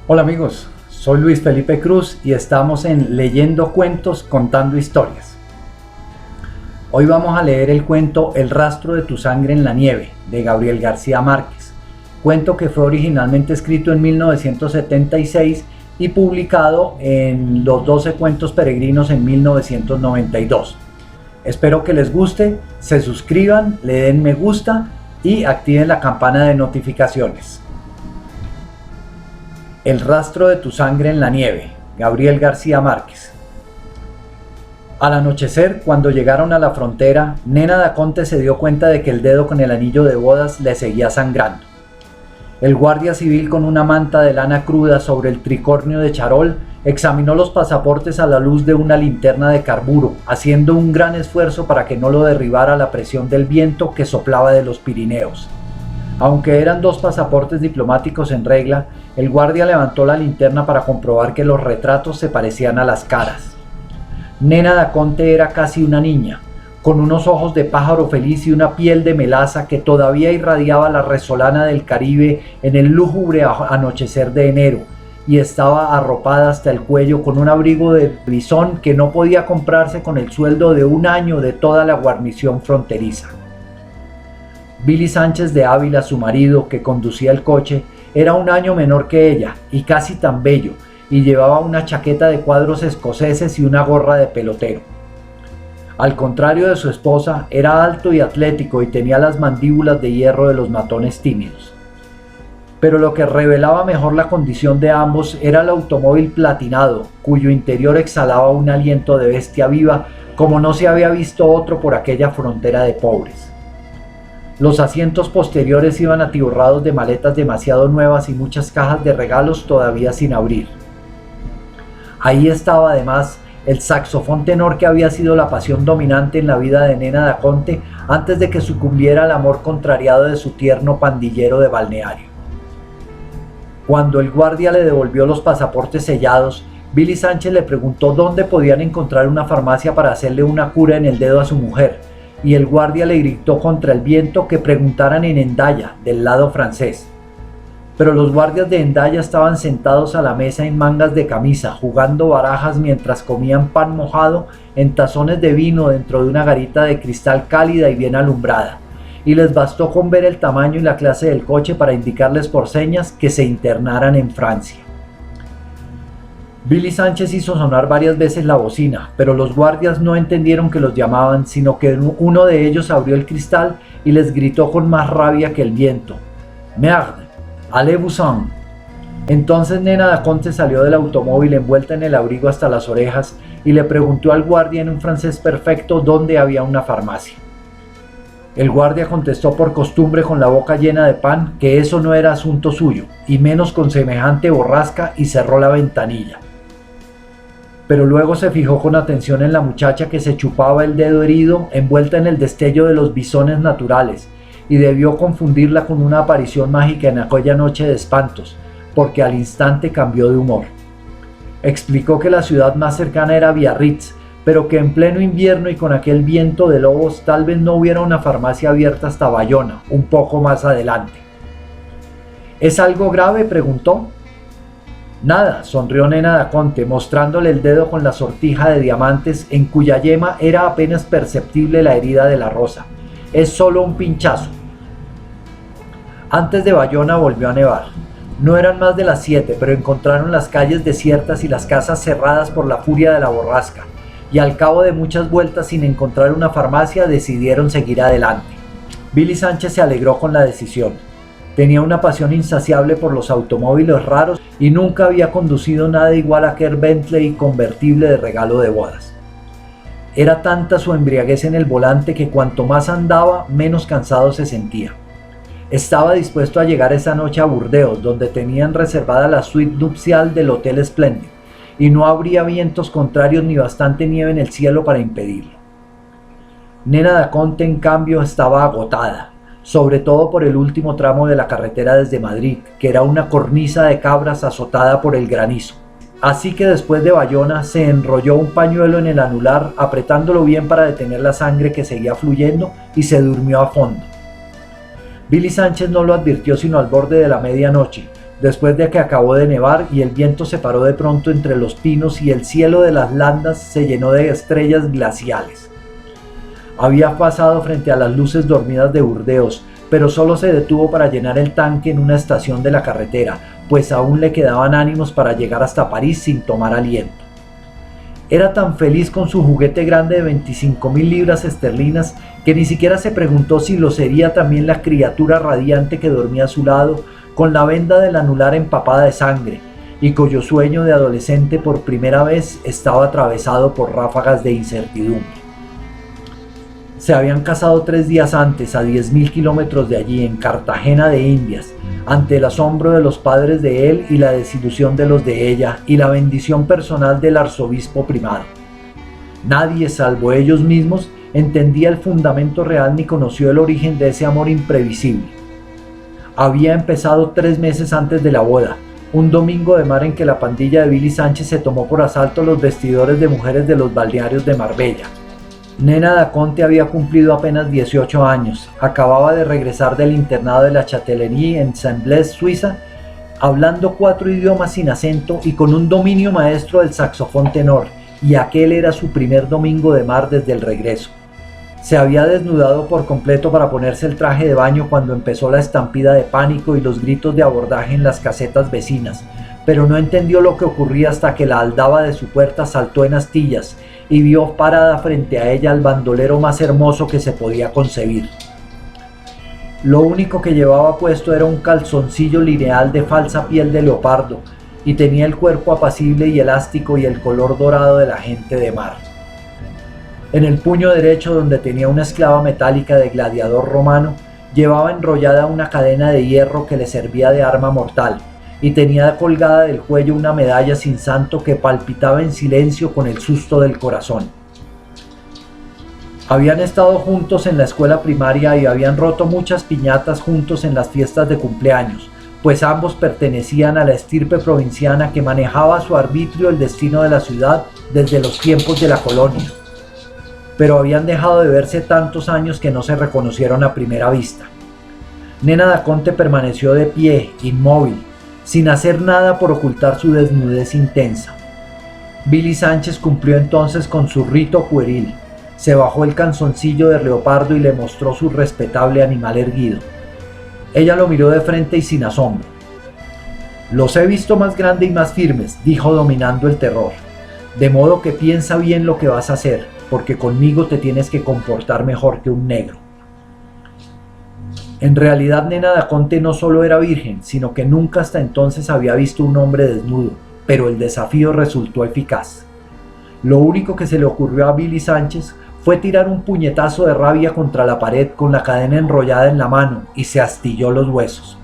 Hola amigos, soy Luis Felipe Cruz y estamos en Leyendo Cuentos, Contando Historias. Hoy vamos a leer el cuento El rastro de tu sangre en la nieve, de Gabriel García Márquez, cuento que fue originalmente escrito en 1976 y publicado en Los 12 Cuentos Peregrinos en 1992. Espero que les guste, se suscriban, le den me gusta y activen la campana de notificaciones. El rastro de tu sangre en la nieve, Gabriel García Márquez. Al anochecer, cuando llegaron a la frontera, Nena Daconte se dio cuenta de que el dedo con el anillo de bodas le seguía sangrando. El guardia civil, con una manta de lana cruda sobre el tricornio de charol, examinó los pasaportes a la luz de una linterna de carburo, haciendo un gran esfuerzo para que no lo derribara la presión del viento que soplaba de los Pirineos. Aunque eran dos pasaportes diplomáticos en regla, el guardia levantó la linterna para comprobar que los retratos se parecían a las caras. Nena Daconte era casi una niña, con unos ojos de pájaro feliz y una piel de melaza que todavía irradiaba la resolana del Caribe en el lúgubre anochecer de enero, y estaba arropada hasta el cuello con un abrigo de bisón que no podía comprarse con el sueldo de un año de toda la guarnición fronteriza. Billy Sánchez de Ávila, su marido, que conducía el coche, era un año menor que ella y casi tan bello, y llevaba una chaqueta de cuadros escoceses y una gorra de pelotero. Al contrario de su esposa, era alto y atlético y tenía las mandíbulas de hierro de los matones tímidos. Pero lo que revelaba mejor la condición de ambos era el automóvil platinado, cuyo interior exhalaba un aliento de bestia viva como no se había visto otro por aquella frontera de pobres. Los asientos posteriores iban atiborrados de maletas demasiado nuevas y muchas cajas de regalos todavía sin abrir. Ahí estaba además el saxofón tenor que había sido la pasión dominante en la vida de Nena Daconte antes de que sucumbiera al amor contrariado de su tierno pandillero de balneario. Cuando el guardia le devolvió los pasaportes sellados, Billy Sánchez le preguntó dónde podían encontrar una farmacia para hacerle una cura en el dedo a su mujer, y el guardia le gritó contra el viento que preguntaran en Hendaya, del lado francés. Pero los guardias de Hendaya estaban sentados a la mesa en mangas de camisa, jugando barajas mientras comían pan mojado en tazones de vino dentro de una garita de cristal cálida y bien alumbrada, y les bastó con ver el tamaño y la clase del coche para indicarles por señas que se internaran en Francia. Billy Sánchez hizo sonar varias veces la bocina, pero los guardias no entendieron que los llamaban, sino que uno de ellos abrió el cristal y les gritó con más rabia que el viento: «Merde, allez-vous-en». Entonces Nena Daconte salió del automóvil envuelta en el abrigo hasta las orejas y le preguntó al guardia en un francés perfecto dónde había una farmacia. El guardia contestó por costumbre con la boca llena de pan que eso no era asunto suyo, y menos con semejante borrasca, y cerró la ventanilla. Pero luego se fijó con atención en la muchacha que se chupaba el dedo herido envuelta en el destello de los bisones naturales, y debió confundirla con una aparición mágica en aquella noche de espantos, porque al instante cambió de humor. Explicó que la ciudad más cercana era Biarritz, pero que en pleno invierno y con aquel viento de lobos tal vez no hubiera una farmacia abierta hasta Bayona, un poco más adelante. ¿Es algo grave?, preguntó. Nada, sonrió Nena Daconte, mostrándole el dedo con la sortija de diamantes en cuya yema era apenas perceptible la herida de la rosa. Es solo un pinchazo. Antes de Bayona volvió a nevar. No eran más de las 7, pero encontraron las calles desiertas y las casas cerradas por la furia de la borrasca, y al cabo de muchas vueltas sin encontrar una farmacia decidieron seguir adelante. Billy Sánchez se alegró con la decisión. Tenía una pasión insaciable por los automóviles raros y nunca había conducido nada igual a aquel Bentley convertible de regalo de bodas. Era tanta su embriaguez en el volante que cuanto más andaba, menos cansado se sentía. Estaba dispuesto a llegar esa noche a Burdeos, donde tenían reservada la suite nupcial del Hotel Splendid, y no habría vientos contrarios ni bastante nieve en el cielo para impedirlo. Nena Daconte, en cambio, estaba agotada, sobre todo por el último tramo de la carretera desde Madrid, que era una cornisa de cabras azotada por el granizo. Así que después de Bayona se enrolló un pañuelo en el anular, apretándolo bien para detener la sangre que seguía fluyendo, y se durmió a fondo. Billy Sánchez no lo advirtió sino al borde de la medianoche, después de que acabó de nevar y el viento se paró de pronto entre los pinos y el cielo de las landas se llenó de estrellas glaciales. Había pasado frente a las luces dormidas de Burdeos, pero solo se detuvo para llenar el tanque en una estación de la carretera, pues aún le quedaban ánimos para llegar hasta París sin tomar aliento. Era tan feliz con su juguete grande de 25.000 libras esterlinas que ni siquiera se preguntó si lo sería también la criatura radiante que dormía a su lado, con la venda del anular empapada de sangre, y cuyo sueño de adolescente por primera vez estaba atravesado por ráfagas de incertidumbre. Se habían casado 3 días antes, a 10.000 kilómetros de allí, en Cartagena de Indias, ante el asombro de los padres de él y la desilusión de los de ella, y la bendición personal del arzobispo primado. Nadie, salvo ellos mismos, entendía el fundamento real ni conoció el origen de ese amor imprevisible. Había empezado 3 meses antes de la boda, un domingo de mar en que la pandilla de Billy Sánchez se tomó por asalto los vestidores de mujeres de los balnearios de Marbella. Nena da Conte había cumplido apenas 18 años, acababa de regresar del internado de la Châtellenie en Saint-Blaise, Suiza, hablando 4 idiomas sin acento y con un dominio maestro del saxofón tenor, y aquel era su primer domingo de mar desde el regreso. Se había desnudado por completo para ponerse el traje de baño cuando empezó la estampida de pánico y los gritos de abordaje en las casetas vecinas, pero no entendió lo que ocurría hasta que la aldaba de su puerta saltó en astillas y vio parada frente a ella al bandolero más hermoso que se podía concebir. Lo único que llevaba puesto era un calzoncillo lineal de falsa piel de leopardo y tenía el cuerpo apacible y elástico y el color dorado de la gente de mar. En el puño derecho, donde tenía una esclava metálica de gladiador romano, llevaba enrollada una cadena de hierro que le servía de arma mortal, y tenía colgada del cuello una medalla sin santo que palpitaba en silencio con el susto del corazón. Habían estado juntos en la escuela primaria y habían roto muchas piñatas juntos en las fiestas de cumpleaños, pues ambos pertenecían a la estirpe provinciana que manejaba a su arbitrio el destino de la ciudad desde los tiempos de la colonia. Pero habían dejado de verse tantos años que no se reconocieron a primera vista. Nena da Conte permaneció de pie, inmóvil, sin hacer nada por ocultar su desnudez intensa. Billy Sánchez cumplió entonces con su rito pueril. Se bajó el calzoncillo de leopardo y le mostró su respetable animal erguido. Ella lo miró de frente y sin asombro. «Los he visto más grandes y más firmes», dijo dominando el terror. «De modo que piensa bien lo que vas a hacer, porque conmigo te tienes que comportar mejor que un negro». En realidad Nena da Conte no solo era virgen, sino que nunca hasta entonces había visto un hombre desnudo, pero el desafío resultó eficaz. Lo único que se le ocurrió a Billy Sánchez fue tirar un puñetazo de rabia contra la pared con la cadena enrollada en la mano y se astilló los huesos.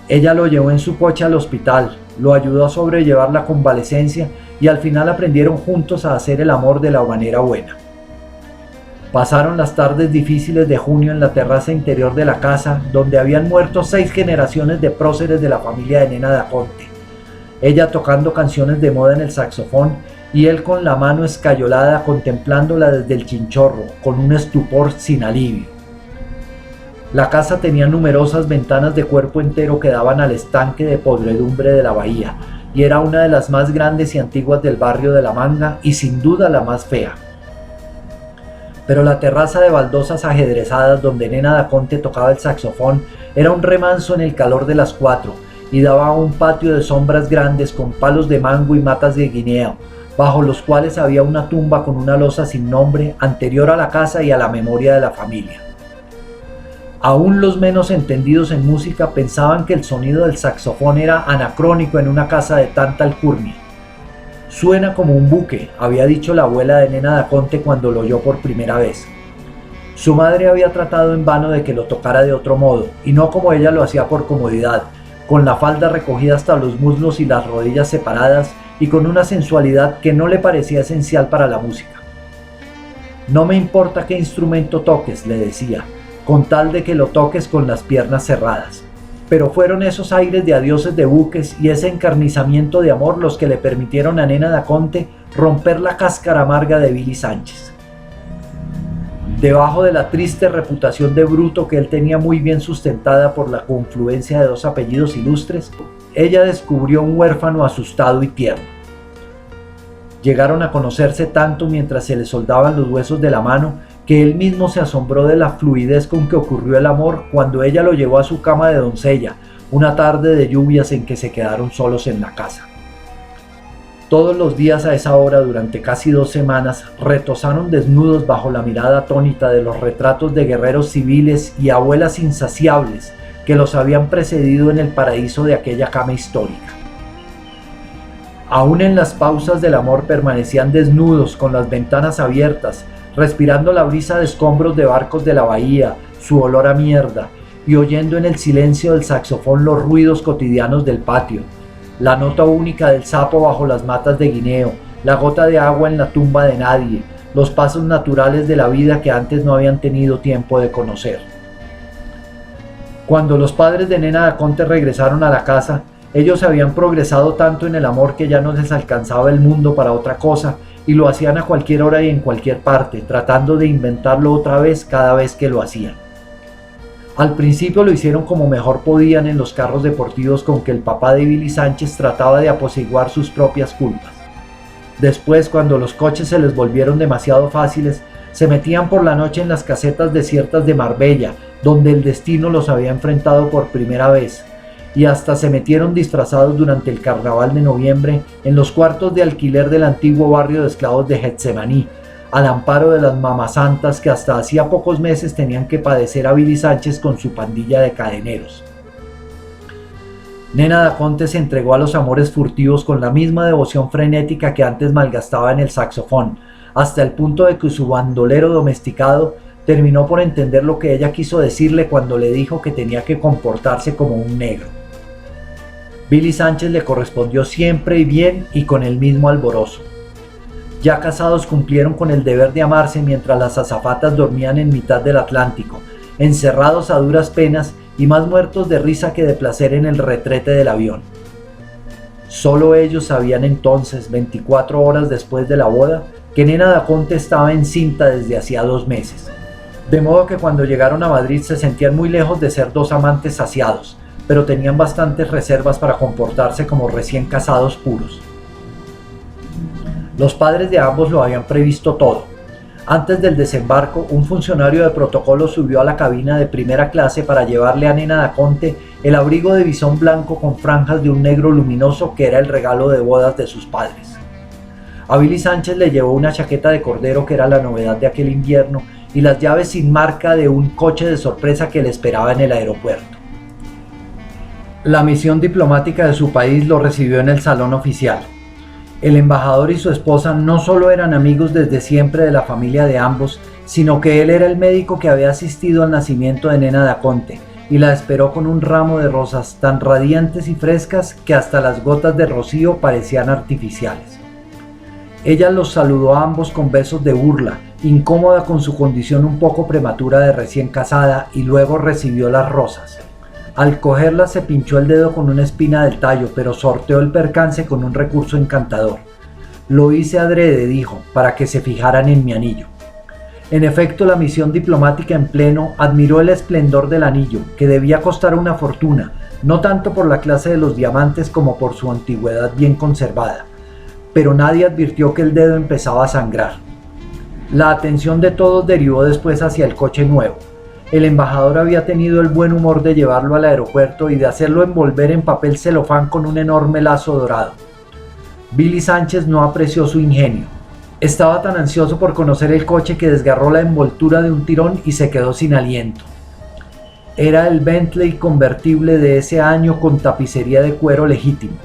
Ella lo llevó en su coche al hospital, lo ayudó a sobrellevar la convalecencia y al final aprendieron juntos a hacer el amor de la manera buena. Pasaron las tardes difíciles de junio en la terraza interior de la casa, donde habían muerto 6 generaciones de próceres de la familia de Nena da Conte. Ella tocando canciones de moda en el saxofón y él con la mano escayolada contemplándola desde el chinchorro, con un estupor sin alivio. La casa tenía numerosas ventanas de cuerpo entero que daban al estanque de podredumbre de la bahía, y era una de las más grandes y antiguas del barrio de La Manga, y sin duda la más fea. Pero la terraza de baldosas ajedrezadas donde Nena da Conte tocaba el saxofón era un remanso en el calor de las 4 y daba a un patio de sombras grandes con palos de mango y matas de guineo, bajo los cuales había una tumba con una losa sin nombre anterior a la casa y a la memoria de la familia. Aún los menos entendidos en música pensaban que el sonido del saxofón era anacrónico en una casa de tanta alcurnia. «Suena como un buque», había dicho la abuela de Nena da Conte cuando lo oyó por primera vez. Su madre había tratado en vano de que lo tocara de otro modo, y no como ella lo hacía por comodidad, con la falda recogida hasta los muslos y las rodillas separadas, y con una sensualidad que no le parecía esencial para la música. «No me importa qué instrumento toques», le decía, «con tal de que lo toques con las piernas cerradas». Pero fueron esos aires de adioses de buques y ese encarnizamiento de amor los que le permitieron a Nena da Conte romper la cáscara amarga de Billy Sánchez. Debajo de la triste reputación de bruto que él tenía muy bien sustentada por la confluencia de dos apellidos ilustres, ella descubrió un huérfano asustado y tierno. Llegaron a conocerse tanto mientras se le soldaban los huesos de la mano que él mismo se asombró de la fluidez con que ocurrió el amor cuando ella lo llevó a su cama de doncella, una tarde de lluvias en que se quedaron solos en la casa. Todos los días a esa hora durante casi 2 semanas retozaron desnudos bajo la mirada atónita de los retratos de guerreros civiles y abuelas insaciables que los habían precedido en el paraíso de aquella cama histórica. Aún en las pausas del amor permanecían desnudos con las ventanas abiertas, respirando la brisa de escombros de barcos de la bahía, su olor a mierda, y oyendo en el silencio del saxofón los ruidos cotidianos del patio, la nota única del sapo bajo las matas de guineo, la gota de agua en la tumba de nadie, los pasos naturales de la vida que antes no habían tenido tiempo de conocer. Cuando los padres de Nena da Conte regresaron a la casa, ellos habían progresado tanto en el amor que ya no les alcanzaba el mundo para otra cosa, y lo hacían a cualquier hora y en cualquier parte, tratando de inventarlo otra vez cada vez que lo hacían. Al principio lo hicieron como mejor podían en los carros deportivos con que el papá de Billy Sánchez trataba de apaciguar sus propias culpas. Después, cuando los coches se les volvieron demasiado fáciles, se metían por la noche en las casetas desiertas de Marbella, donde el destino los había enfrentado por primera vez, y hasta se metieron disfrazados durante el carnaval de noviembre en los cuartos de alquiler del antiguo barrio de esclavos de Getsemaní, al amparo de las mamasantas que hasta hacía pocos meses tenían que padecer a Billy Sánchez con su pandilla de cadeneros. Nena da Conte se entregó a los amores furtivos con la misma devoción frenética que antes malgastaba en el saxofón, hasta el punto de que su bandolero domesticado terminó por entender lo que ella quiso decirle cuando le dijo que tenía que comportarse como un negro. Billy Sánchez le correspondió siempre y bien y con el mismo alborozo. Ya casados cumplieron con el deber de amarse mientras las azafatas dormían en mitad del Atlántico, encerrados a duras penas y más muertos de risa que de placer en el retrete del avión. Solo ellos sabían entonces, 24 horas después de la boda, que Nena da Conte estaba encinta desde hacía 2 meses. De modo que cuando llegaron a Madrid se sentían muy lejos de ser 2 amantes saciados, pero tenían bastantes reservas para comportarse como recién casados puros. Los padres de ambos lo habían previsto todo. Antes del desembarco, un funcionario de protocolo subió a la cabina de primera clase para llevarle a Nena da Conte el abrigo de visón blanco con franjas de un negro luminoso que era el regalo de bodas de sus padres. A Billy Sánchez le llevó una chaqueta de cordero que era la novedad de aquel invierno y las llaves sin marca de un coche de sorpresa que le esperaba en el aeropuerto. La misión diplomática de su país lo recibió en el salón oficial. El embajador y su esposa no solo eran amigos desde siempre de la familia de ambos, sino que él era el médico que había asistido al nacimiento de Nena da Conte y la esperó con un ramo de rosas tan radiantes y frescas que hasta las gotas de rocío parecían artificiales. Ella los saludó a ambos con besos de burla, incómoda con su condición un poco prematura de recién casada, y luego recibió las rosas. Al cogerlas se pinchó el dedo con una espina del tallo, pero sorteó el percance con un recurso encantador. Lo hice adrede, dijo, para que se fijaran en mi anillo. En efecto, la misión diplomática en pleno admiró el esplendor del anillo, que debía costar una fortuna, no tanto por la clase de los diamantes como por su antigüedad bien conservada. Pero nadie advirtió que el dedo empezaba a sangrar. La atención de todos derivó después hacia el coche nuevo. El embajador había tenido el buen humor de llevarlo al aeropuerto y de hacerlo envolver en papel celofán con un enorme lazo dorado. Billy Sánchez no apreció su ingenio. Estaba tan ansioso por conocer el coche que desgarró la envoltura de un tirón y se quedó sin aliento. Era el Bentley convertible de ese año con tapicería de cuero legítimo.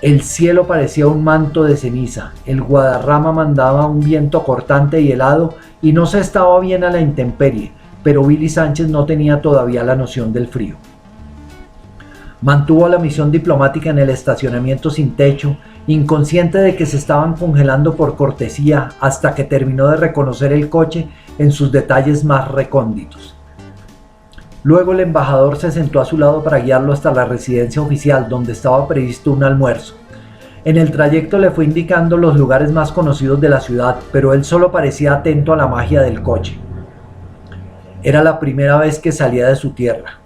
El cielo parecía un manto de ceniza, el Guadarrama mandaba un viento cortante y helado y no se estaba bien a la intemperie, pero Billy Sánchez no tenía todavía la noción del frío. Mantuvo la misión diplomática en el estacionamiento sin techo, inconsciente de que se estaban congelando por cortesía, hasta que terminó de reconocer el coche en sus detalles más recónditos. Luego el embajador se sentó a su lado para guiarlo hasta la residencia oficial, donde estaba previsto un almuerzo. En el trayecto le fue indicando los lugares más conocidos de la ciudad, pero él solo parecía atento a la magia del coche. Era la primera vez que salía de su tierra.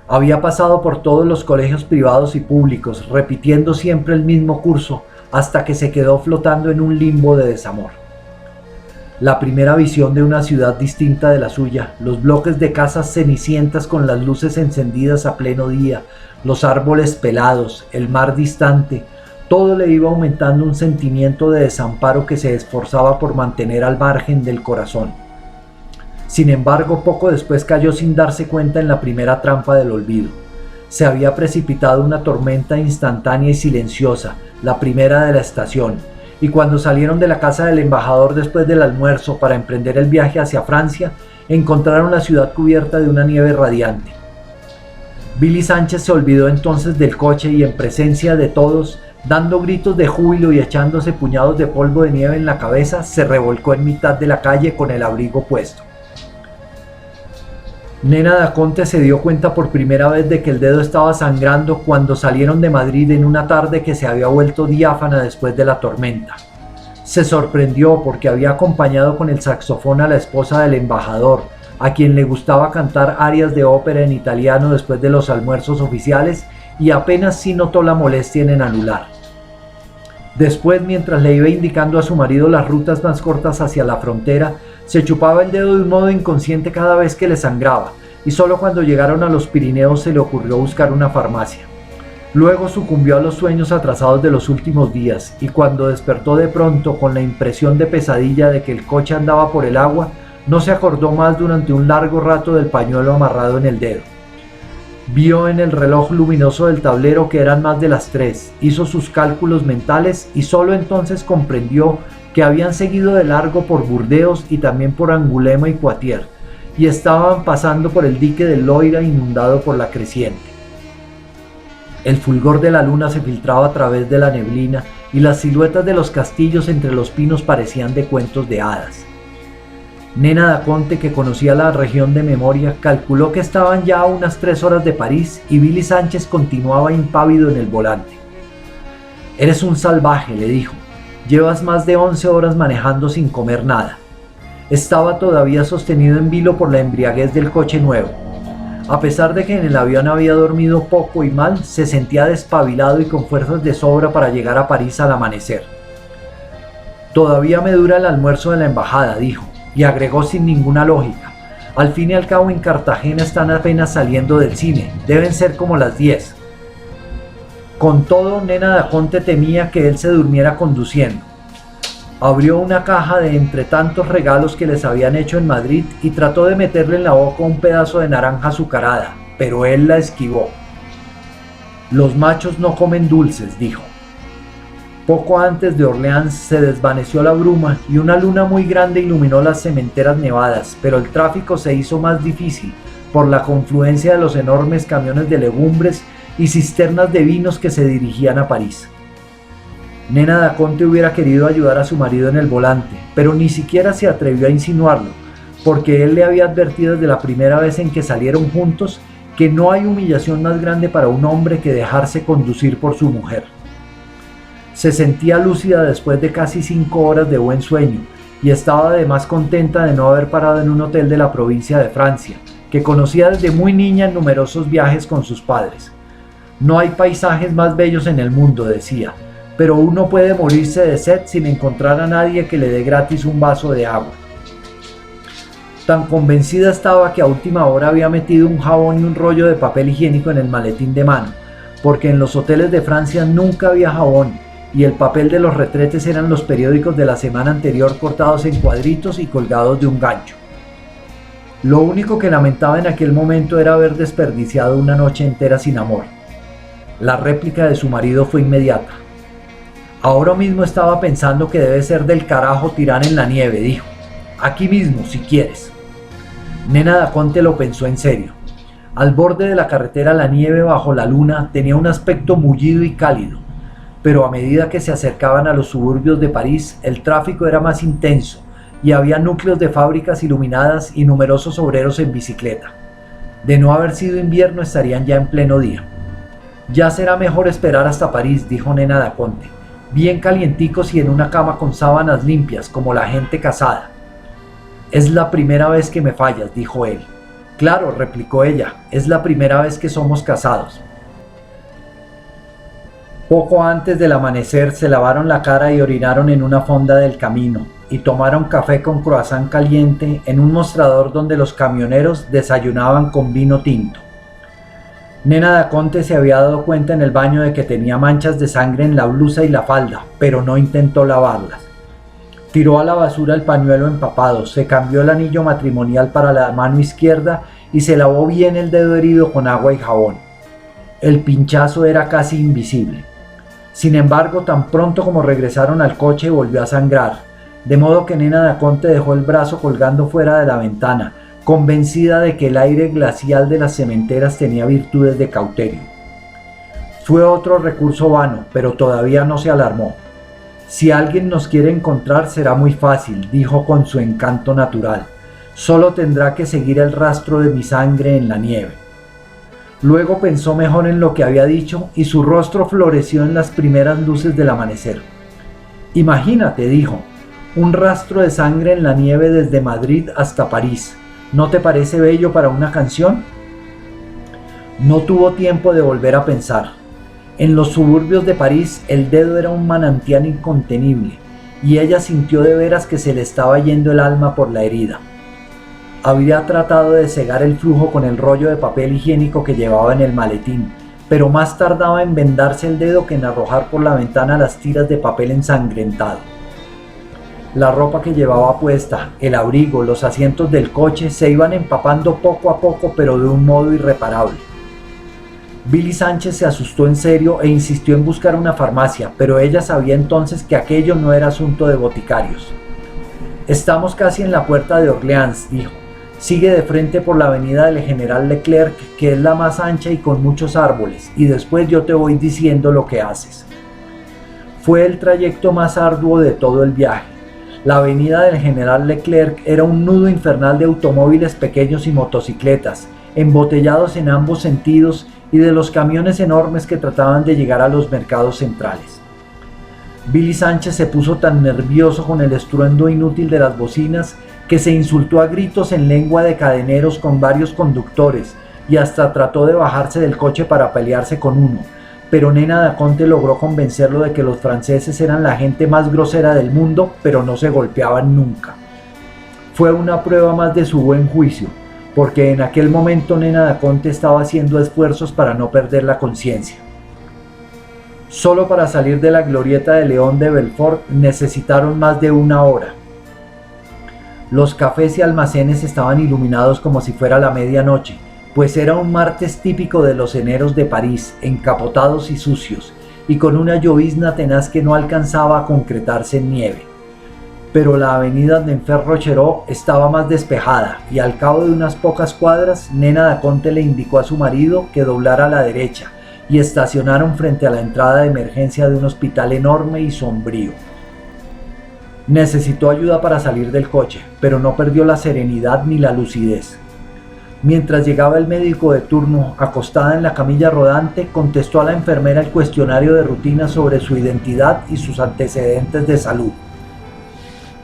Había pasado por todos los colegios privados y públicos, repitiendo siempre el mismo curso, hasta que se quedó flotando en un limbo de desamor. La primera visión de una ciudad distinta de la suya, los bloques de casas cenicientas con las luces encendidas a pleno día, los árboles pelados, el mar distante, todo le iba aumentando un sentimiento de desamparo que se esforzaba por mantener al margen del corazón. Sin embargo, poco después cayó sin darse cuenta en la primera trampa del olvido. Se había precipitado una tormenta instantánea y silenciosa, la primera de la estación, y cuando salieron de la casa del embajador después del almuerzo para emprender el viaje hacia Francia, encontraron la ciudad cubierta de una nieve radiante. Billy Sánchez se olvidó entonces del coche y en presencia de todos, dando gritos de júbilo y echándose puñados de polvo de nieve en la cabeza, se revolcó en mitad de la calle con el abrigo puesto. Nena Daconte se dio cuenta por primera vez de que el dedo estaba sangrando cuando salieron de Madrid en una tarde que se había vuelto diáfana después de la tormenta. Se sorprendió porque había acompañado con el saxofón a la esposa del embajador, a quien le gustaba cantar arias de ópera en italiano después de los almuerzos oficiales, y apenas sí notó la molestia en anular. Después, mientras le iba indicando a su marido las rutas más cortas hacia la frontera, se chupaba el dedo de un modo inconsciente cada vez que le sangraba, y solo cuando llegaron a los Pirineos se le ocurrió buscar una farmacia. Luego sucumbió a los sueños atrasados de los últimos días, y cuando despertó de pronto con la impresión de pesadilla de que el coche andaba por el agua, no se acordó más durante un largo rato del pañuelo amarrado en el dedo. Vio en el reloj luminoso del tablero que eran más de las 3, hizo sus cálculos mentales y solo entonces comprendió que habían seguido de largo por Burdeos y también por Angulema y Poitiers, y estaban pasando por el dique del Loira inundado por la creciente. El fulgor de la luna se filtraba a través de la neblina y las siluetas de los castillos entre los pinos parecían de cuentos de hadas. Nena Daconte, que conocía la región de memoria, calculó que estaban ya a unas 3 horas de París y Billy Sánchez continuaba impávido en el volante. «Eres un salvaje», le dijo. «Llevas más de 11 horas manejando sin comer nada». Estaba todavía sostenido en vilo por la embriaguez del coche nuevo. A pesar de que en el avión había dormido poco y mal, se sentía despabilado y con fuerzas de sobra para llegar a París al amanecer. «Todavía me dura el almuerzo de la embajada», dijo. Y agregó sin ninguna lógica: «Al fin y al cabo en Cartagena están apenas saliendo del cine, deben ser como las 10». Con todo, Nena Daconte temía que él se durmiera conduciendo. Abrió una caja de entre tantos regalos que les habían hecho en Madrid y trató de meterle en la boca un pedazo de naranja azucarada, pero él la esquivó. «Los machos no comen dulces», dijo. Poco antes de Orleans se desvaneció la bruma y una luna muy grande iluminó las cementeras nevadas, pero el tráfico se hizo más difícil por la confluencia de los enormes camiones de legumbres y cisternas de vinos que se dirigían a París. Nena Daconte hubiera querido ayudar a su marido en el volante, pero ni siquiera se atrevió a insinuarlo, porque él le había advertido desde la primera vez en que salieron juntos que no hay humillación más grande para un hombre que dejarse conducir por su mujer. Se sentía lúcida después de casi 5 horas de buen sueño y estaba además contenta de no haber parado en un hotel de la provincia de Francia, que conocía desde muy niña en numerosos viajes con sus padres. «No hay paisajes más bellos en el mundo», decía, «pero uno puede morirse de sed sin encontrar a nadie que le dé gratis un vaso de agua». Tan convencida estaba que a última hora había metido un jabón y un rollo de papel higiénico en el maletín de mano, porque en los hoteles de Francia nunca había jabón, y el papel de los retretes eran los periódicos de la semana anterior cortados en cuadritos y colgados de un gancho. Lo único que lamentaba en aquel momento era haber desperdiciado una noche entera sin amor. La réplica de su marido fue inmediata. «Ahora mismo estaba pensando que debe ser del carajo tirar en la nieve», dijo. «Aquí mismo, si quieres». Nena Daconte lo pensó en serio. Al borde de la carretera la nieve bajo la luna tenía un aspecto mullido y cálido, pero a medida que se acercaban a los suburbios de París, el tráfico era más intenso y había núcleos de fábricas iluminadas y numerosos obreros en bicicleta. De no haber sido invierno estarían ya en pleno día. «Ya será mejor esperar hasta París», dijo Nena Daconte. bien calienticos y en una cama con sábanas limpias, como la gente casada. Es la primera vez que me fallas, dijo él. Claro, replicó ella, es la primera vez que somos casados. Poco antes del amanecer se lavaron la cara y orinaron en una fonda del camino y tomaron café con croissant caliente en un mostrador donde los camioneros desayunaban con vino tinto. Nena Daconte se había dado cuenta en el baño de que tenía manchas de sangre en la blusa y la falda, pero no intentó lavarlas. Tiró a la basura el pañuelo empapado, se cambió el anillo matrimonial para la mano izquierda y se lavó bien el dedo herido con agua y jabón. El pinchazo era casi invisible. Sin embargo, tan pronto como regresaron al coche volvió a sangrar, de modo que Nena Daconte dejó el brazo colgando fuera de la ventana, convencida de que el aire glacial de las cementeras tenía virtudes de cauterio. Fue otro recurso vano, pero todavía no se alarmó. Si alguien nos quiere encontrar será muy fácil, dijo con su encanto natural. Solo tendrá que seguir el rastro de mi sangre en la nieve. Luego pensó mejor en lo que había dicho y su rostro floreció en las primeras luces del amanecer. Imagínate, dijo, un rastro de sangre en la nieve desde Madrid hasta París. ¿No te parece bello para una canción? No tuvo tiempo de volver a pensar. En los suburbios de París el dedo era un manantial incontenible y ella sintió de veras que se le estaba yendo el alma por la herida. Había tratado de cegar el flujo con el rollo de papel higiénico que llevaba en el maletín, pero más tardaba en vendarse el dedo que en arrojar por la ventana las tiras de papel ensangrentado. La ropa que llevaba puesta, el abrigo, los asientos del coche se iban empapando poco a poco, pero de un modo irreparable. Billy Sánchez se asustó en serio e insistió en buscar una farmacia, pero ella sabía entonces que aquello no era asunto de boticarios. Estamos casi en la puerta de Orleans, dijo. Sigue de frente por la avenida del General Leclerc, que es la más ancha y con muchos árboles, y después yo te voy diciendo lo que haces. Fue el trayecto más arduo de todo el viaje. La avenida del General Leclerc era un nudo infernal de automóviles pequeños y motocicletas, embotellados en ambos sentidos, y de los camiones enormes que trataban de llegar a los mercados centrales. Billy Sánchez se puso tan nervioso con el estruendo inútil de las bocinas que se insultó a gritos en lengua de cadeneros con varios conductores y hasta trató de bajarse del coche para pelearse con uno, pero Nena Daconte logró convencerlo de que los franceses eran la gente más grosera del mundo, pero no se golpeaban nunca. Fue una prueba más de su buen juicio, porque en aquel momento Nena Daconte estaba haciendo esfuerzos para no perder la conciencia. Solo para salir de la glorieta de León de Belfort necesitaron más de una hora. Los cafés y almacenes estaban iluminados como si fuera la medianoche, pues era un martes típico de los eneros de París, encapotados y sucios, y con una llovizna tenaz que no alcanzaba a concretarse en nieve. Pero la avenida d'Enfer-Rochereau estaba más despejada, y al cabo de unas pocas cuadras, Nena Daconte le indicó a su marido que doblara a la derecha, y estacionaron frente a la entrada de emergencia de un hospital enorme y sombrío. Necesitó ayuda para salir del coche, pero no perdió la serenidad ni la lucidez. Mientras llegaba el médico de turno, acostada en la camilla rodante, contestó a la enfermera el cuestionario de rutina sobre su identidad y sus antecedentes de salud.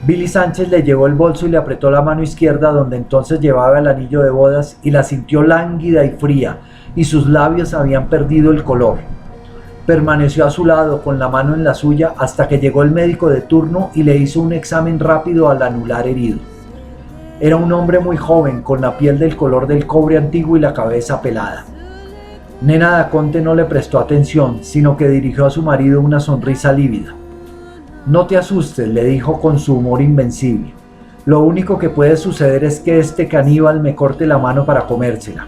Billy Sánchez le llevó el bolso y le apretó la mano izquierda donde entonces llevaba el anillo de bodas y la sintió lánguida y fría, y sus labios habían perdido el color. Permaneció a su lado con la mano en la suya hasta que llegó el médico de turno y le hizo un examen rápido al anular herido. Era un hombre muy joven, con la piel del color del cobre antiguo y la cabeza pelada. Nena Daconte no le prestó atención, sino que dirigió a su marido una sonrisa lívida. «No te asustes», le dijo con su humor invencible. «Lo único que puede suceder es que este caníbal me corte la mano para comérsela».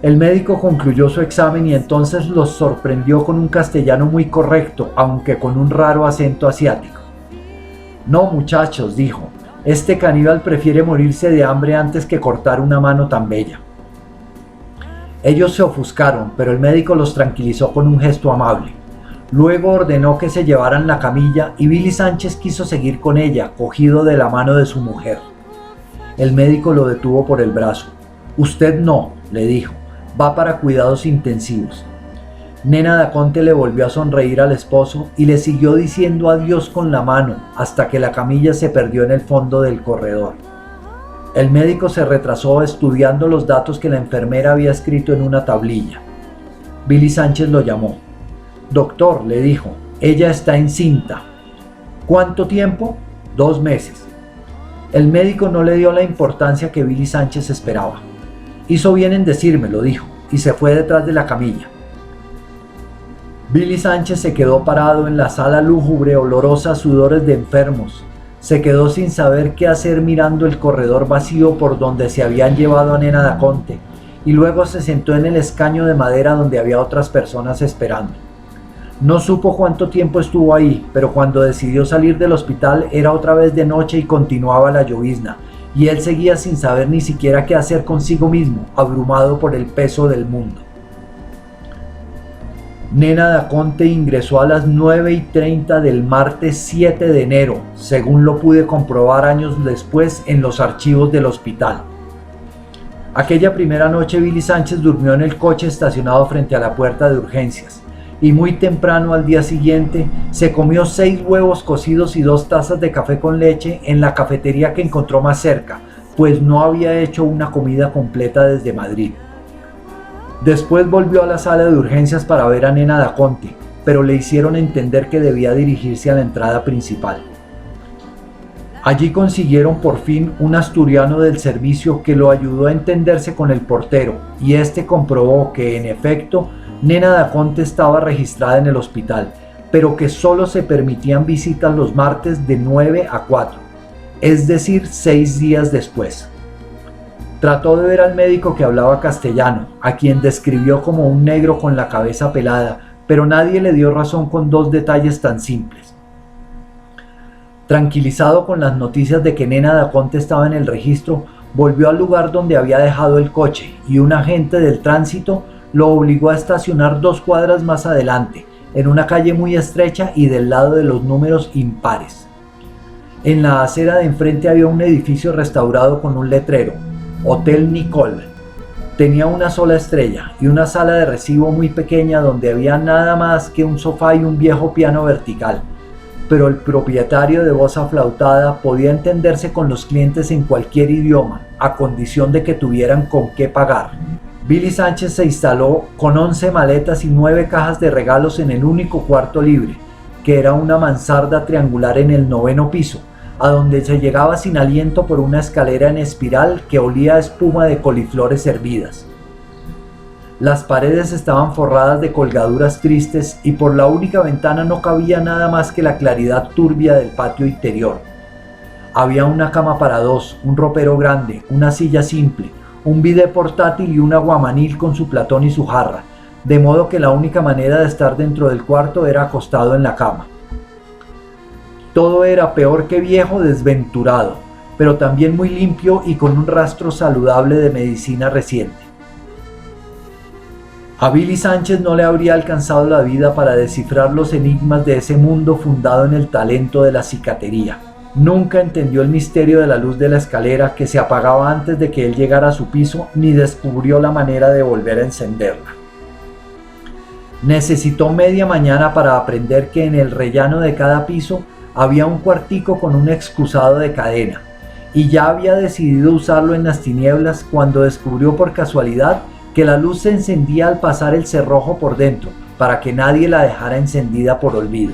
El médico concluyó su examen y entonces los sorprendió con un castellano muy correcto, aunque con un raro acento asiático. «No, muchachos», dijo, «este caníbal prefiere morirse de hambre antes que cortar una mano tan bella». Ellos se ofuscaron, pero el médico los tranquilizó con un gesto amable. Luego ordenó que se llevaran la camilla y Billy Sánchez quiso seguir con ella, cogido de la mano de su mujer. El médico lo detuvo por el brazo. «Usted no», le dijo, «va para cuidados intensivos». Nena Daconte le volvió a sonreír al esposo y le siguió diciendo adiós con la mano hasta que la camilla se perdió en el fondo del corredor. El médico se retrasó estudiando los datos que la enfermera había escrito en una tablilla. Billy Sánchez lo llamó. «Doctor», le dijo, «ella está encinta». «¿Cuánto tiempo?» «2 meses». El médico no le dio la importancia que Billy Sánchez esperaba. «Hizo bien en decírmelo», dijo, y se fue detrás de la camilla. Billy Sánchez se quedó parado en la sala lúgubre, olorosa a sudores de enfermos. Se quedó sin saber qué hacer mirando el corredor vacío por donde se habían llevado a Nena Daconte, y luego se sentó en el escaño de madera donde había otras personas esperando. No supo cuánto tiempo estuvo ahí, pero cuando decidió salir del hospital era otra vez de noche y continuaba la llovizna, y él seguía sin saber ni siquiera qué hacer consigo mismo, abrumado por el peso del mundo. Nena Daconte ingresó a las 9:30 del martes 7 de enero, según lo pude comprobar años después en los archivos del hospital. Aquella primera noche Billy Sánchez durmió en el coche estacionado frente a la puerta de urgencias, y muy temprano al día siguiente se comió 6 huevos cocidos y 2 tazas de café con leche en la cafetería que encontró más cerca, pues no había hecho una comida completa desde Madrid. Después volvió a la sala de urgencias para ver a Nena Daconte, pero le hicieron entender que debía dirigirse a la entrada principal. Allí consiguieron por fin un asturiano del servicio que lo ayudó a entenderse con el portero, y este comprobó que, en efecto, Nena Daconte estaba registrada en el hospital, pero que solo se permitían visitas los martes de 9 a 4, es decir, 6 días después. Trató de ver al médico que hablaba castellano, a quien describió como un negro con la cabeza pelada, pero nadie le dio razón con 2 detalles tan simples. Tranquilizado con las noticias de que Nena Daconte estaba en el registro, volvió al lugar donde había dejado el coche y un agente del tránsito lo obligó a estacionar 2 cuadras más adelante, en una calle muy estrecha y del lado de los números impares. En la acera de enfrente había un edificio restaurado con un letrero: Hotel Nicole. Tenía una sola estrella y una sala de recibo muy pequeña donde había nada más que un sofá y un viejo piano vertical, pero el propietario de voz aflautada podía entenderse con los clientes en cualquier idioma, a condición de que tuvieran con qué pagar. Billy Sánchez se instaló con 11 maletas y 9 cajas de regalos en el único cuarto libre, que era una mansarda triangular en el 9º piso, a donde se llegaba sin aliento por una escalera en espiral que olía a espuma de coliflores hervidas. Las paredes estaban forradas de colgaduras tristes y por la única ventana no cabía nada más que la claridad turbia del patio interior. Había una cama para 2, un ropero grande, una silla simple, un bidé portátil y un aguamanil con su platón y su jarra, de modo que la única manera de estar dentro del cuarto era acostado en la cama. Todo era peor que viejo, desventurado, pero también muy limpio y con un rastro saludable de medicina reciente. A Billy Sánchez no le habría alcanzado la vida para descifrar los enigmas de ese mundo fundado en el talento de la cicatería. Nunca entendió el misterio de la luz de la escalera que se apagaba antes de que él llegara a su piso, ni descubrió la manera de volver a encenderla. Necesitó media mañana para aprender que en el rellano de cada piso había un cuartico con un excusado de cadena, y ya había decidido usarlo en las tinieblas cuando descubrió por casualidad que la luz se encendía al pasar el cerrojo por dentro, para que nadie la dejara encendida por olvido.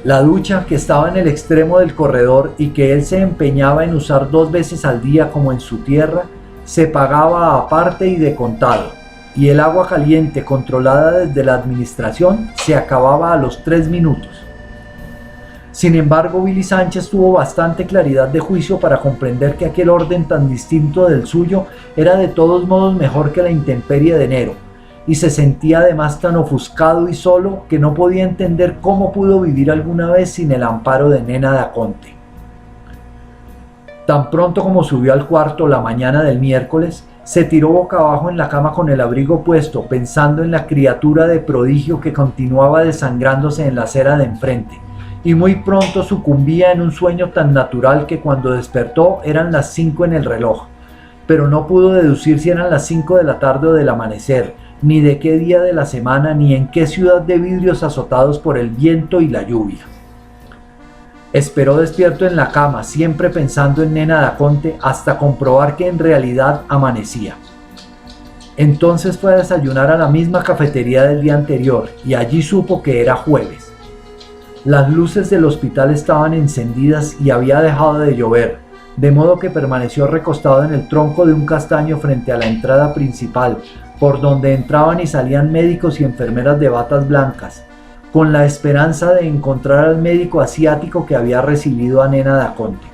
La ducha, que estaba en el extremo del corredor y que él se empeñaba en usar 2 veces al día como en su tierra, se pagaba aparte y de contado, y el agua caliente controlada desde la administración se acababa a los 3 minutos. Sin embargo, Billy Sánchez tuvo bastante claridad de juicio para comprender que aquel orden tan distinto del suyo era de todos modos mejor que la intemperie de enero, y se sentía además tan ofuscado y solo que no podía entender cómo pudo vivir alguna vez sin el amparo de Nena Daconte. Tan pronto como subió al cuarto la mañana del miércoles, se tiró boca abajo en la cama con el abrigo puesto, pensando en la criatura de prodigio que continuaba desangrándose en la acera de enfrente, y muy pronto sucumbía en un sueño tan natural que cuando despertó eran las 5 en el reloj, pero no pudo deducir si eran las 5 de la tarde o del amanecer, ni de qué día de la semana, ni en qué ciudad de vidrios azotados por el viento y la lluvia. Esperó despierto en la cama, siempre pensando en Nena Daconte, hasta comprobar que en realidad amanecía. Entonces fue a desayunar a la misma cafetería del día anterior y allí supo que era jueves. Las luces del hospital estaban encendidas y había dejado de llover, de modo que permaneció recostado en el tronco de un castaño frente a la entrada principal, por donde entraban y salían médicos y enfermeras de batas blancas, con la esperanza de encontrar al médico asiático que había recibido a Nena Daconte.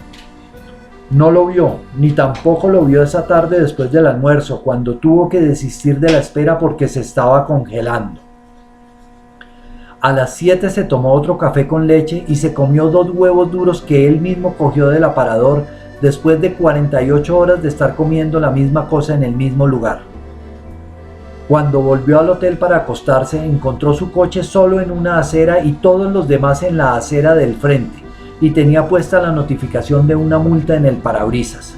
No lo vio, ni tampoco lo vio esa tarde después del almuerzo, cuando tuvo que desistir de la espera porque se estaba congelando. A las 7 se tomó otro café con leche y se comió 2 huevos duros que él mismo cogió del aparador después de 48 horas de estar comiendo la misma cosa en el mismo lugar. Cuando volvió al hotel para acostarse, encontró su coche solo en una acera y todos los demás en la acera del frente, y tenía puesta la notificación de una multa en el parabrisas.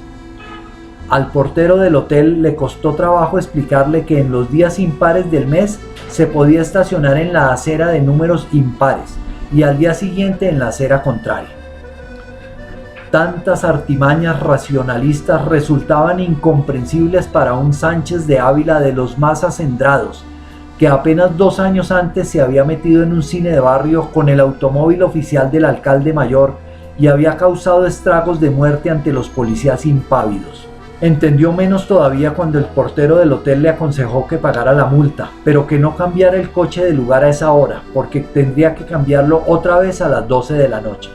Al portero del hotel le costó trabajo explicarle que en los días impares del mes se podía estacionar en la acera de números impares y al día siguiente en la acera contraria. Tantas artimañas racionalistas resultaban incomprensibles para un Sánchez de Ávila de los más acendrados, que apenas 2 años antes se había metido en un cine de barrio con el automóvil oficial del alcalde mayor y había causado estragos de muerte ante los policías impávidos. Entendió menos todavía cuando el portero del hotel le aconsejó que pagara la multa, pero que no cambiara el coche de lugar a esa hora, porque tendría que cambiarlo otra vez a las 12 de la noche.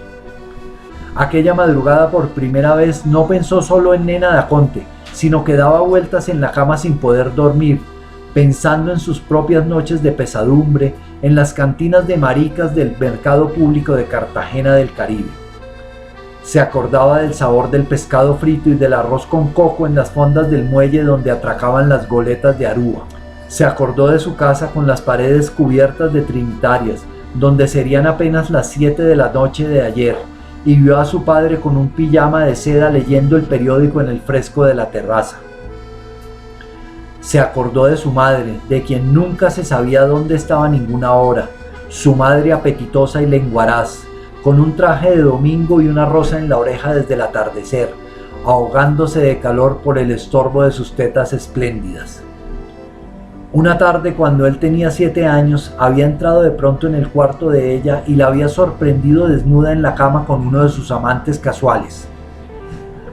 Aquella madrugada por primera vez no pensó solo en Nena Daconte, sino que daba vueltas en la cama sin poder dormir, pensando en sus propias noches de pesadumbre en las cantinas de maricas del mercado público de Cartagena del Caribe. Se acordaba del sabor del pescado frito y del arroz con coco en las fondas del muelle donde atracaban las goletas de Aruba. Se acordó de su casa con las paredes cubiertas de trinitarias, donde serían apenas las 7 de la noche de ayer, y vio a su padre con un pijama de seda leyendo el periódico en el fresco de la terraza. Se acordó de su madre, de quien nunca se sabía dónde estaba ninguna hora, su madre apetitosa y lenguaraz, con un traje de domingo y una rosa en la oreja desde el atardecer, ahogándose de calor por el estorbo de sus tetas espléndidas. Una tarde, cuando él tenía 7 años, había entrado de pronto en el cuarto de ella y la había sorprendido desnuda en la cama con uno de sus amantes casuales.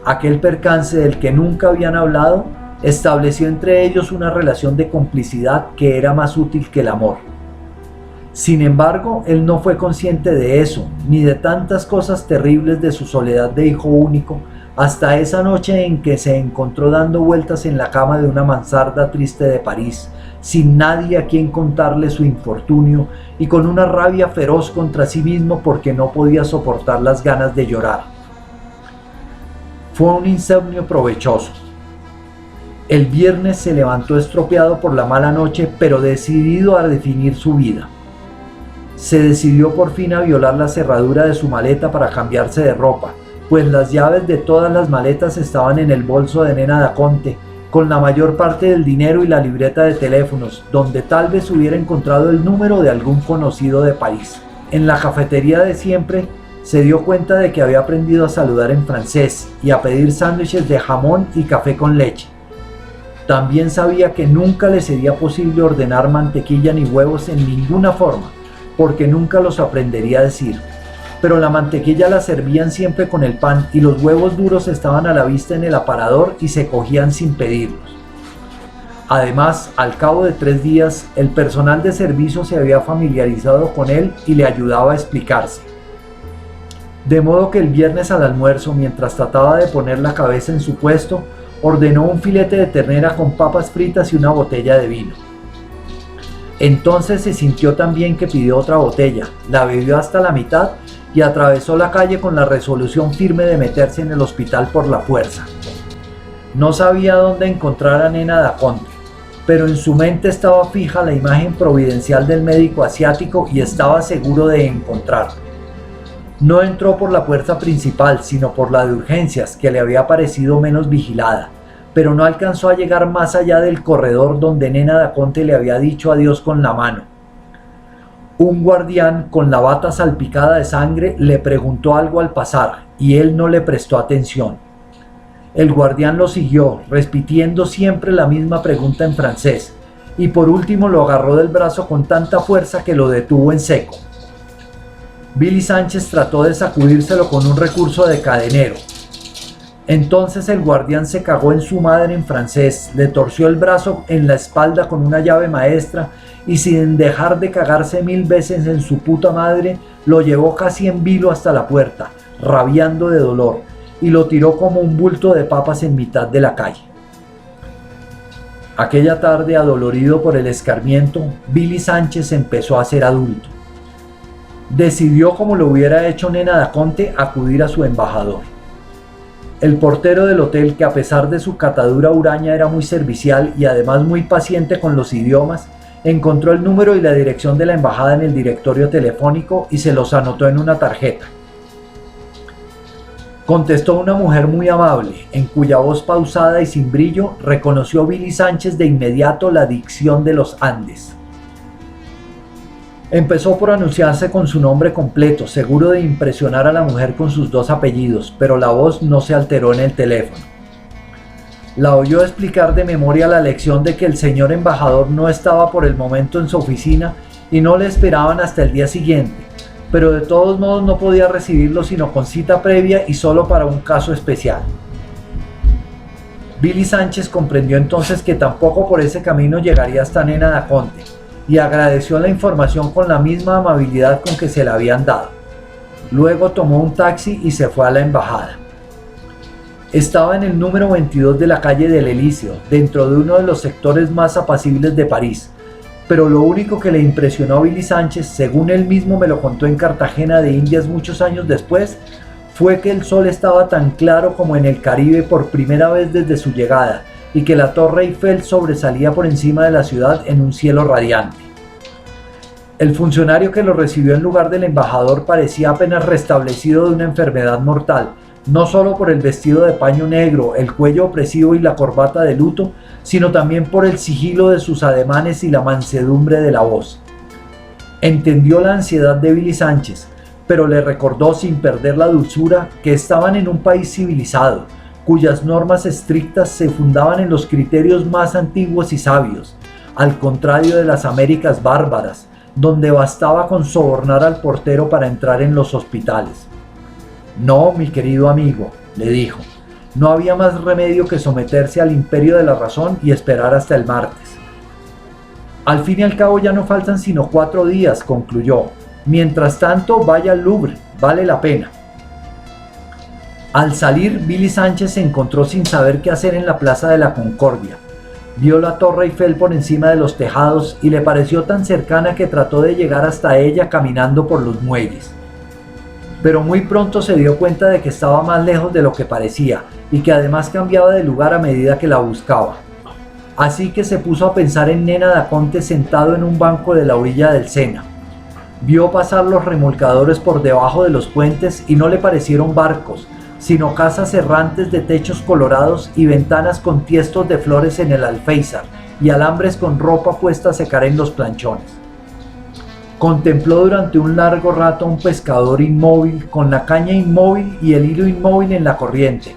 Aquel percance del que nunca habían hablado estableció entre ellos una relación de complicidad que era más útil que el amor. Sin embargo, él no fue consciente de eso, ni de tantas cosas terribles de su soledad de hijo único, hasta esa noche en que se encontró dando vueltas en la cama de una mansarda triste de París, sin nadie a quien contarle su infortunio y con una rabia feroz contra sí mismo porque no podía soportar las ganas de llorar. Fue un insomnio provechoso. El viernes se levantó estropeado por la mala noche, pero decidido a definir su vida. Se decidió por fin a violar la cerradura de su maleta para cambiarse de ropa, pues las llaves de todas las maletas estaban en el bolso de Nena Daconte, con la mayor parte del dinero y la libreta de teléfonos, donde tal vez hubiera encontrado el número de algún conocido de París. En la cafetería de siempre se dio cuenta de que había aprendido a saludar en francés y a pedir sándwiches de jamón y café con leche. También sabía que nunca le sería posible ordenar mantequilla ni huevos en ninguna forma, porque nunca los aprendería a decir. Pero la mantequilla la servían siempre con el pan y los huevos duros estaban a la vista en el aparador y se cogían sin pedirlos. Además, al cabo de 3 días, el personal de servicio se había familiarizado con él y le ayudaba a explicarse. De modo que el viernes al almuerzo, mientras trataba de poner la cabeza en su puesto, ordenó un filete de ternera con papas fritas y una botella de vino. Entonces se sintió tan bien que pidió otra botella, la bebió hasta la mitad y atravesó la calle con la resolución firme de meterse en el hospital por la fuerza. No sabía dónde encontrar a Nena Daconte, pero en su mente estaba fija la imagen providencial del médico asiático y estaba seguro de encontrarlo. No entró por la puerta principal, sino por la de urgencias, que le había parecido menos vigilada, pero no alcanzó a llegar más allá del corredor donde Nena da Conte le había dicho adiós con la mano. Un guardián con la bata salpicada de sangre le preguntó algo al pasar y él no le prestó atención. El guardián lo siguió, repitiendo siempre la misma pregunta en francés, y por último lo agarró del brazo con tanta fuerza que lo detuvo en seco. Billy Sánchez trató de sacudírselo con un recurso de cadenero. Entonces el guardián se cagó en su madre en francés, le torció el brazo en la espalda con una llave maestra y sin dejar de cagarse 1000 veces en su puta madre, lo llevó casi en vilo hasta la puerta, rabiando de dolor, y lo tiró como un bulto de papas en mitad de la calle. Aquella tarde, adolorido por el escarmiento, Billy Sánchez empezó a ser adulto. Decidió, como lo hubiera hecho Nena da Conte, acudir a su embajador. El portero del hotel, que a pesar de su catadura huraña era muy servicial y además muy paciente con los idiomas, encontró el número y la dirección de la embajada en el directorio telefónico y se los anotó en una tarjeta. Contestó una mujer muy amable, en cuya voz pausada y sin brillo reconoció Billy Sánchez de inmediato la dicción de los Andes. Empezó por anunciarse con su nombre completo, seguro de impresionar a la mujer con sus 2 apellidos, pero la voz no se alteró en el teléfono. La oyó explicar de memoria la lección de que el señor embajador no estaba por el momento en su oficina y no le esperaban hasta el día siguiente, pero de todos modos no podía recibirlo sino con cita previa y solo para un caso especial. Billy Sánchez comprendió entonces que tampoco por ese camino llegaría hasta Nena da Conte, y agradeció la información con la misma amabilidad con que se la habían dado. Luego tomó un taxi y se fue a la embajada. Estaba en el número 22 de la calle del Elíseo, dentro de uno de los sectores más apacibles de París, pero lo único que le impresionó a Billy Sánchez, según él mismo me lo contó en Cartagena de Indias muchos años después, fue que el sol estaba tan claro como en el Caribe por primera vez desde su llegada, y que la Torre Eiffel sobresalía por encima de la ciudad en un cielo radiante. El funcionario que lo recibió en lugar del embajador parecía apenas restablecido de una enfermedad mortal, no solo por el vestido de paño negro, el cuello opresivo y la corbata de luto, sino también por el sigilo de sus ademanes y la mansedumbre de la voz. Entendió la ansiedad de Billy Sánchez, pero le recordó sin perder la dulzura que estaban en un país civilizado, cuyas normas estrictas se fundaban en los criterios más antiguos y sabios, al contrario de las Américas bárbaras, donde bastaba con sobornar al portero para entrar en los hospitales. No, mi querido amigo, le dijo, no había más remedio que someterse al imperio de la razón y esperar hasta el martes. Al fin y al cabo ya no faltan sino 4 días, concluyó. Mientras tanto, vaya al Louvre, vale la pena. Al salir, Billy Sánchez se encontró sin saber qué hacer en la Plaza de la Concordia. Vio la Torre Eiffel por encima de los tejados y le pareció tan cercana que trató de llegar hasta ella caminando por los muelles. Pero muy pronto se dio cuenta de que estaba más lejos de lo que parecía y que además cambiaba de lugar a medida que la buscaba. Así que se puso a pensar en Nena da Conte sentado en un banco de la orilla del Sena. Vio pasar los remolcadores por debajo de los puentes y no le parecieron barcos, sino casas errantes de techos colorados y ventanas con tiestos de flores en el alféizar y alambres con ropa puesta a secar en los planchones. Contempló durante un largo rato a un pescador inmóvil, con la caña inmóvil y el hilo inmóvil en la corriente,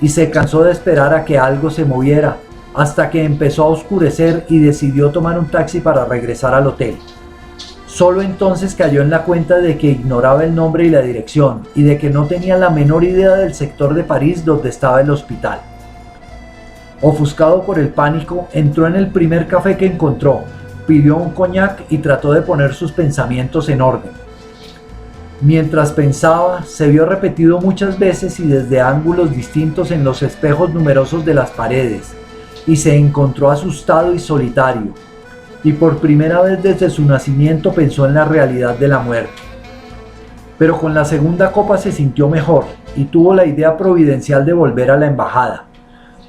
y se cansó de esperar a que algo se moviera, hasta que empezó a oscurecer y decidió tomar un taxi para regresar al hotel. Solo entonces cayó en la cuenta de que ignoraba el nombre y la dirección, y de que no tenía la menor idea del sector de París donde estaba el hospital. Ofuscado por el pánico, entró en el primer café que encontró, pidió un coñac y trató de poner sus pensamientos en orden. Mientras pensaba, se vio repetido muchas veces y desde ángulos distintos en los espejos numerosos de las paredes, y se encontró asustado y solitario, y por primera vez desde su nacimiento pensó en la realidad de la muerte. Pero con la segunda copa se sintió mejor y tuvo la idea providencial de volver a la embajada.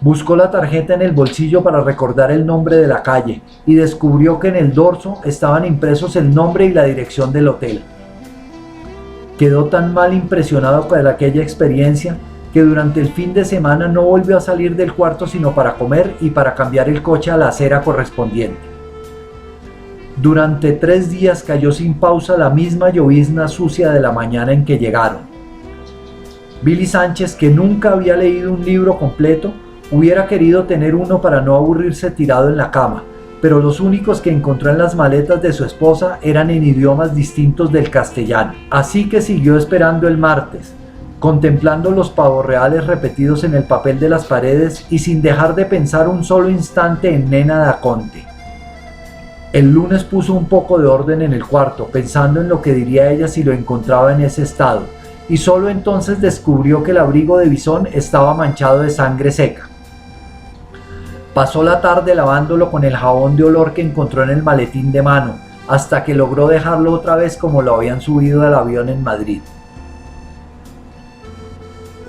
Buscó la tarjeta en el bolsillo para recordar el nombre de la calle y descubrió que en el dorso estaban impresos el nombre y la dirección del hotel. Quedó tan mal impresionado por aquella experiencia que durante el fin de semana no volvió a salir del cuarto sino para comer y para cambiar el coche a la acera correspondiente. Durante 3 días cayó sin pausa la misma llovizna sucia de la mañana en que llegaron. Billy Sánchez, que nunca había leído un libro completo, hubiera querido tener uno para no aburrirse tirado en la cama, pero los únicos que encontró en las maletas de su esposa eran en idiomas distintos del castellano. Así que siguió esperando el martes, contemplando los pavos reales repetidos en el papel de las paredes y sin dejar de pensar un solo instante en Nena da Conte. El lunes puso un poco de orden en el cuarto, pensando en lo que diría ella si lo encontraba en ese estado, y solo entonces descubrió que el abrigo de bisón estaba manchado de sangre seca. Pasó la tarde lavándolo con el jabón de olor que encontró en el maletín de mano, hasta que logró dejarlo otra vez como lo habían subido al avión en Madrid.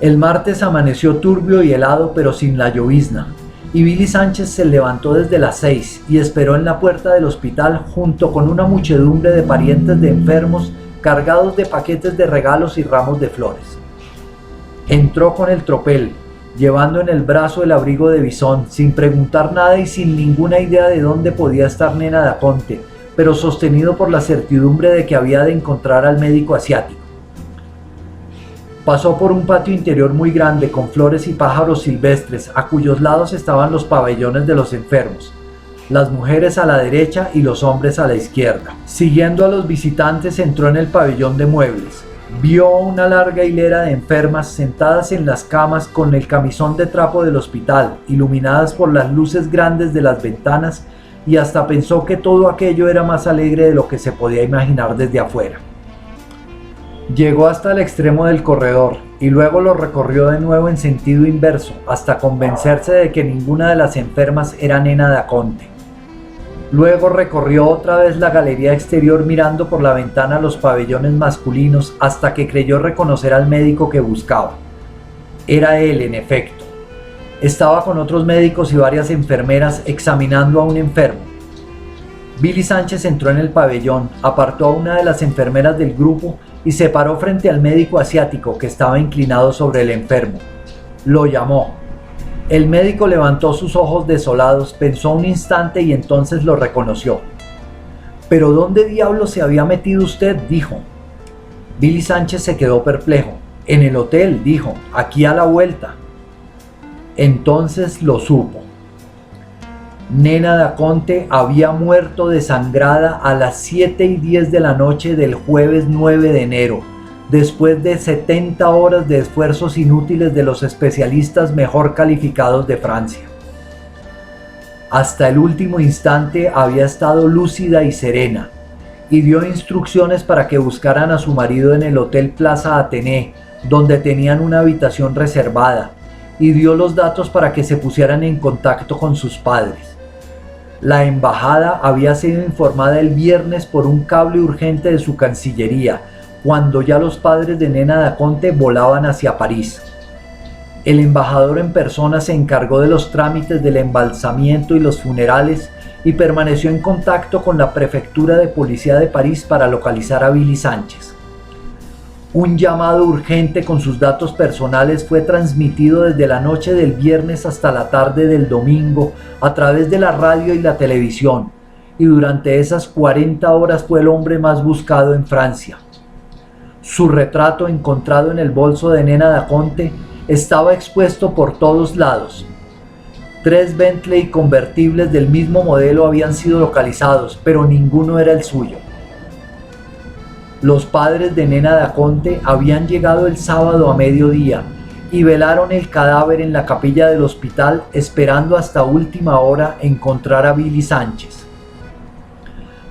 El martes amaneció turbio y helado, pero sin la llovizna, y Billy Sánchez se levantó desde las 6 y esperó en la puerta del hospital junto con una muchedumbre de parientes de enfermos cargados de paquetes de regalos y ramos de flores. Entró con el tropel, llevando en el brazo el abrigo de bisón, sin preguntar nada y sin ninguna idea de dónde podía estar Nena da Conte, pero sostenido por la certidumbre de que había de encontrar al médico asiático. Pasó por un patio interior muy grande con flores y pájaros silvestres, a cuyos lados estaban los pabellones de los enfermos, las mujeres a la derecha y los hombres a la izquierda. Siguiendo a los visitantes, entró en el pabellón de muebles. Vio una larga hilera de enfermas sentadas en las camas con el camisón de trapo del hospital, iluminadas por las luces grandes de las ventanas, y hasta pensó que todo aquello era más alegre de lo que se podía imaginar desde afuera. Llegó hasta el extremo del corredor y luego lo recorrió de nuevo en sentido inverso hasta convencerse de que ninguna de las enfermas era Nena da Conte. Luego recorrió otra vez la galería exterior mirando por la ventana los pabellones masculinos hasta que creyó reconocer al médico que buscaba. Era él, en efecto. Estaba con otros médicos y varias enfermeras examinando a un enfermo. Billy Sánchez entró en el pabellón, apartó a una de las enfermeras del grupo y se paró frente al médico asiático que estaba inclinado sobre el enfermo. Lo llamó. El médico levantó sus ojos desolados, pensó un instante y entonces lo reconoció. «¿Pero dónde diablos se había metido usted?», dijo. Billy Sánchez se quedó perplejo. «En el hotel», dijo, «aquí a la vuelta». Entonces lo supo. Nena da Conte había muerto desangrada a las 7:10 de la noche del jueves 9 de enero, después de 70 horas de esfuerzos inútiles de los especialistas mejor calificados de Francia. Hasta el último instante había estado lúcida y serena, y dio instrucciones para que buscaran a su marido en el Hotel Plaza Athénée, donde tenían una habitación reservada, y dio los datos para que se pusieran en contacto con sus padres. La embajada había sido informada el viernes por un cable urgente de su cancillería, cuando ya los padres de Nena da Conte volaban hacia París. El embajador en persona se encargó de los trámites del embalsamiento y los funerales y permaneció en contacto con la prefectura de policía de París para localizar a Billy Sánchez. Un llamado urgente con sus datos personales fue transmitido desde la noche del viernes hasta la tarde del domingo a través de la radio y la televisión, y durante esas 40 horas fue el hombre más buscado en Francia. Su retrato, encontrado en el bolso de Nena da Conte, estaba expuesto por todos lados. 3 Bentley convertibles del mismo modelo habían sido localizados, pero ninguno era el suyo. Los padres de Nena da Conte habían llegado el sábado a mediodía y velaron el cadáver en la capilla del hospital, esperando hasta última hora encontrar a Billy Sánchez.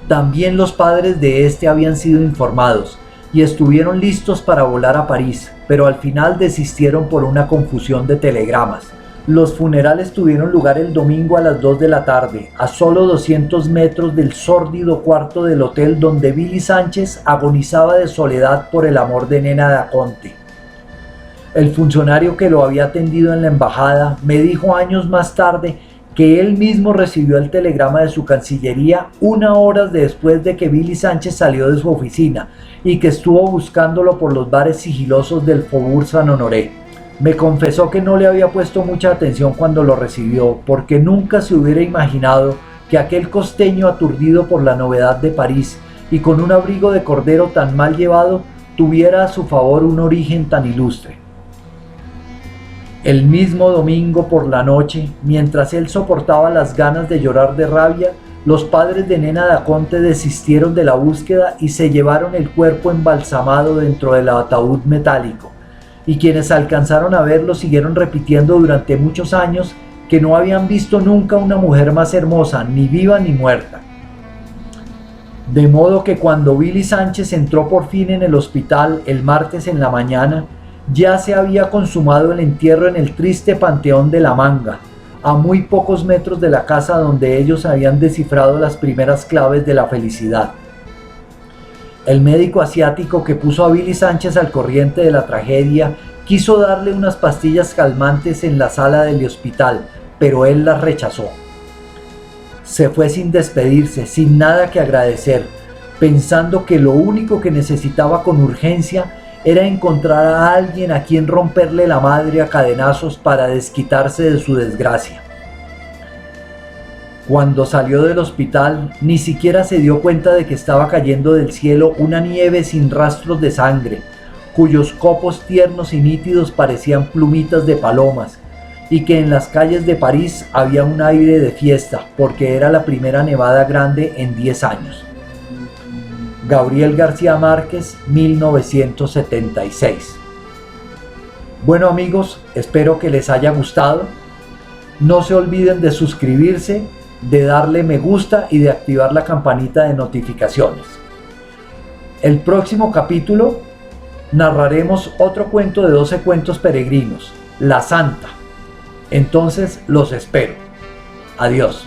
También los padres de este habían sido informados y estuvieron listos para volar a París, pero al final desistieron por una confusión de telegramas. Los funerales tuvieron lugar el domingo a las 2 de la tarde, a solo 200 metros del sórdido cuarto del hotel donde Billy Sánchez agonizaba de soledad por el amor de Nena da Conte. El funcionario que lo había atendido en la embajada me dijo años más tarde que él mismo recibió el telegrama de su cancillería 1 hora después de que Billy Sánchez salió de su oficina y que estuvo buscándolo por los bares sigilosos del Faubourg Saint-Honoré. Me confesó que no le había puesto mucha atención cuando lo recibió, porque nunca se hubiera imaginado que aquel costeño aturdido por la novedad de París y con un abrigo de cordero tan mal llevado tuviera a su favor un origen tan ilustre. El mismo domingo por la noche, mientras él soportaba las ganas de llorar de rabia, los padres de Nena Daconte desistieron de la búsqueda y se llevaron el cuerpo embalsamado dentro del ataúd metálico, y quienes alcanzaron a verlo siguieron repitiendo durante muchos años que no habían visto nunca una mujer más hermosa, ni viva ni muerta. De modo que cuando Billy Sánchez entró por fin en el hospital el martes en la mañana, ya se había consumado el entierro en el triste panteón de La Manga, a muy pocos metros de la casa donde ellos habían descifrado las primeras claves de la felicidad. El médico asiático que puso a Billy Sánchez al corriente de la tragedia quiso darle unas pastillas calmantes en la sala del hospital, pero él las rechazó. Se fue sin despedirse, sin nada que agradecer, pensando que lo único que necesitaba con urgencia era encontrar a alguien a quien romperle la madre a cadenazos para desquitarse de su desgracia. Cuando salió del hospital, ni siquiera se dio cuenta de que estaba cayendo del cielo una nieve sin rastros de sangre, cuyos copos tiernos y nítidos parecían plumitas de palomas, y que en las calles de París había un aire de fiesta, porque era la primera nevada grande en 10 años. Gabriel García Márquez, 1976. Bueno amigos, espero que les haya gustado. No se olviden de suscribirse, de darle me gusta y de activar la campanita de notificaciones. El próximo capítulo narraremos otro cuento de 12 cuentos peregrinos, La Santa. Entonces los espero. Adiós.